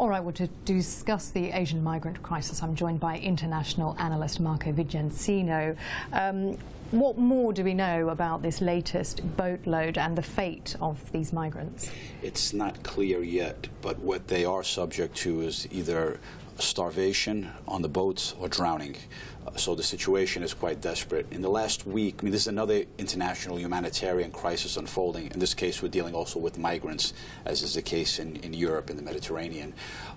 All right, well, to discuss the Asian migrant crisis, I'm joined by international analyst Marco Vicenzino. What more do we know about this latest boatload and the fate of these migrants? It's not clear yet, but what they are subject to is either starvation on the boats or drowning. So the situation is quite desperate. In the last week, I mean, this is another international humanitarian crisis unfolding. In this case, we're dealing also with migrants, as is the case in Europe, in the Mediterranean.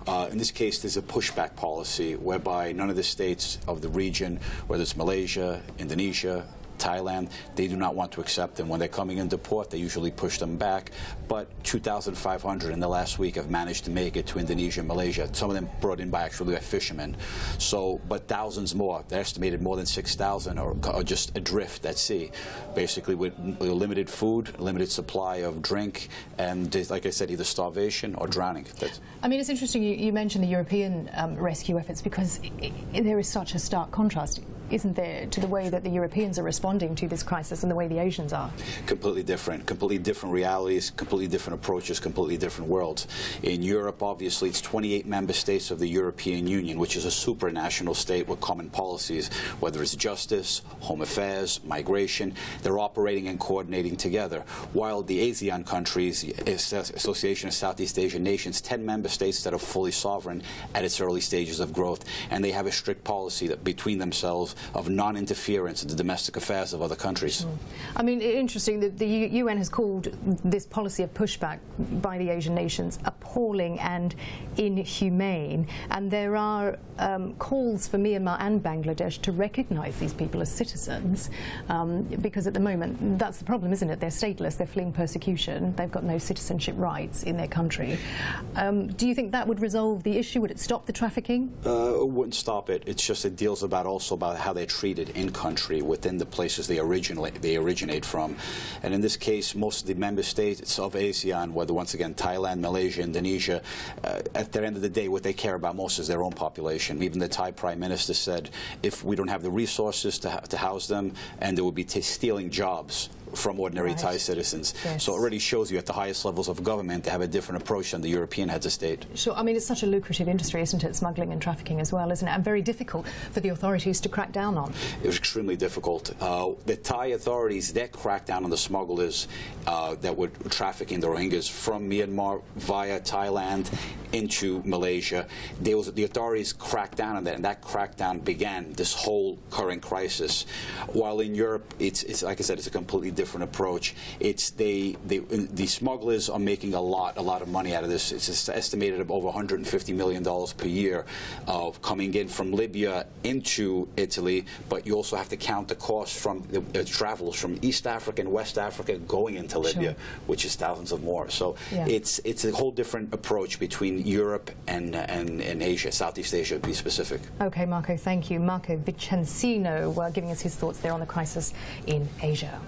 In this case, there's a pushback policy whereby none of the states of the region, whether it's Malaysia, Indonesia, Thailand, they do not want to accept them. When they're coming into port, they usually push them back. But 2,500 in the last week have managed to make it to Indonesia and Malaysia. Some of them brought in by fishermen. So, but thousands more. They're estimated more than 6,000 are just adrift at sea, basically with limited food, limited supply of drink, and like I said, either starvation or drowning. I mean, it's interesting you mentioned the European rescue efforts, because there is such a stark contrast, isn't there, to the way that the Europeans are responding to this crisis and the way the Asians are? Completely different realities, completely different approaches, completely different worlds. In Europe, obviously, it's 28 member states of the European Union, which is a supranational state with common policies, whether it's justice, home affairs, migration. They're operating and coordinating together. While the ASEAN countries, Association of Southeast Asian Nations, 10 member states that are fully sovereign at its early stages of growth, and they have a strict policy that between themselves of non-interference in the domestic affairs of other countries. I mean, interesting that the UN has called this policy of pushback by the Asian nations appalling and inhumane, and there are calls for Myanmar and Bangladesh to recognize these people as citizens, because at the moment, that's the problem, isn't it? They're stateless, they're fleeing persecution, they've got no citizenship rights in their country. Do you think that would resolve the issue? Would it stop the trafficking? It wouldn't stop it. It's just, it deals also about how they're treated in country within the places they originate from. And in this case, most of the member states of ASEAN, whether once again Thailand, Malaysia, Indonesia, at the end of the day, what they care about most is their own population. Even the Thai Prime Minister said, if we don't have the resources to house them, and they will be stealing jobs from ordinary Thai citizens. Yes. So it already shows you at the highest levels of government they have a different approach than the European heads of state. Sure. I mean, it's such a lucrative industry, isn't it? Smuggling and trafficking as well, isn't it? And very difficult for the authorities to crack down on. It was extremely difficult. The Thai authorities, that cracked down on the smugglers that were trafficking the Rohingyas from Myanmar via Thailand into Malaysia. The authorities cracked down on that, and that crackdown began this whole current crisis. While in Europe, it's like I said, it's a completely different approach. It's the smugglers are making a lot of money out of this. It's estimated of over $150 million per year of coming in from Libya into Italy, but you also have to count the cost from the travels from East Africa and West Africa going into Libya, which is thousands of more. So it's a whole different approach between Europe and Asia, Southeast Asia to be specific. Okay, Marco, thank you. Marco Vicenzino giving us his thoughts there on the crisis in Asia.